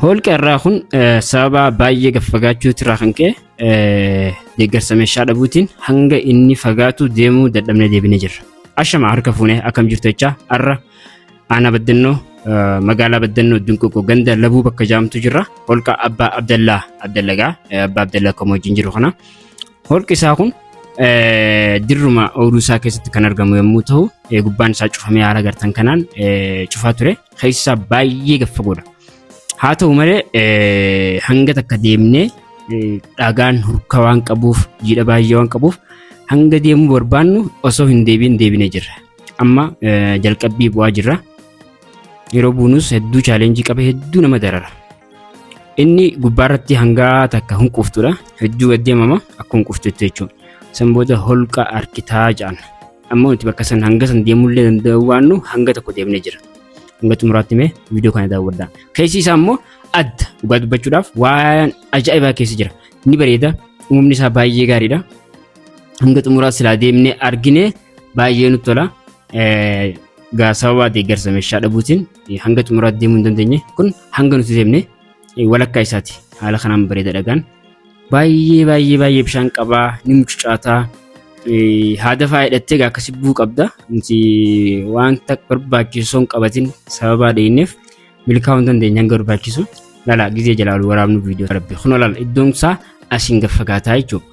holqa irraa kun sababa baay'ee gaffagaachuu irraa kan ka'e deeggarsa meeshaa dhabuutiin hanga inni fagaatu deemuu dadhabnee deebinee jirra. Ashama harka fuunee akkam jirtu jecha har'a aanaa Baddannoo magaalaa Baddannoo Dunquuqoo ganda Labuu bakka jaamtu jirra. Holqa Abbaa Abdallagaa Abbaa Abdallaa akkuma wajjin jiru kana. Holqi isaa kun dirruma ooluu isaa keessatti kan argamu yommuu ta'u gubbaan isaa cufamee haala gartan kanaan cufaa ture. Keessi isaa baay'ee gaffagoodha. Haa ta'u malee hanga takka deemnee dhagaan hurka waan qabuuf jiidha baay'ee waan qabuuf hanga deemuu barbaannu osoo hin deebinee jirra. Amma jalqabbii bu'aa jirra. Yeroo buunus hedduu chaalenjii qaba, hedduu nama darara. Inni gubbaarratti hanga takka hunquuftudha. Hedduu deemama akka hunquuftu jechuudha. San booda holqa arkitaa jedhan. Ammoo nuti bakka san hanga san deemullee danda'u waannu hanga tokko deemnee jira. Hanga xumuraatti mee viidiyoo kana daawwadhaa. Keessi isaa immoo adda dhugaa dubbachuudhaaf waan ajaa'ibaa keessa jira. Ni bareeda. Uumamni isaa baay'ee gaariidha. Hanga xumuraatti silaa deemnee argine baay'ee nutti tola. Sababa deeggarsa meeshaa dhabuutiin hanga xumuraatti deemuu hin dandeenye. Kun hanga nuti deemne walakkaa isaati. Haala kanaan bareeda dhagaan. Baay'ee bishaan qabaa. Ni mucucaataa. Haada faayidhattee akkasi bu'uu qabda. Wanta barbaachisu hin qabatin sababa dheenyeef milkaa'uu hin dandeenye hanga barbaachisu. Lala gizee jalaalu waraabnu viidiyoo rabbi. Kun lala iddoon isaa asiin gaffagaataa jechuudha.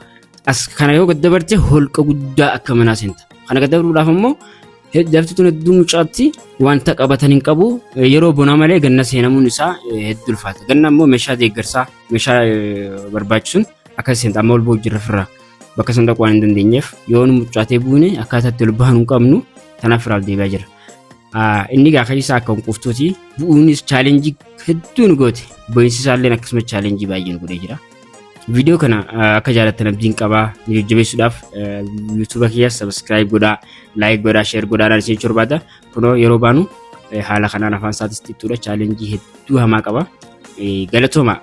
As kana yoo gaddabarte holqa guddaa akka manaa seenta. Kana gaddabaruudhaaf immoo daftuun hedduu mucaatti wanta qabatan hin qabu. Yeroo bonaa malee ganna seenamuun isaa hedduu ulfaata. Ganna immoo meeshaa deeggarsaa meeshaa barbaachisuun akka seenta amma ol ba'uu jirra firraa. Bakka san dhaquu waan hin dandeenyeef yoo nu mucaatee buune akkaataatti ol bahan hin qabnu tanaaf firaaf deebi'aa jira. Inni gaafa isaa akka hunquuftuuti bu'uunis chaalenjii hedduu nu goote. Bo'insi isaallee akkasuma chaalenjii baay'ee nu godhee jira. Viidiyoo kana akka jaalattan abdiin qabaa jajjabeessuudhaaf YouTube kiyya subscribe godhaa, like godhaa, share godhaa dhaan isin barbaada. Kunoo yeroo baanu haala kanaan afaan isaatis xixxuudha chaalenjii hedduu hamaa qaba. Galatooma.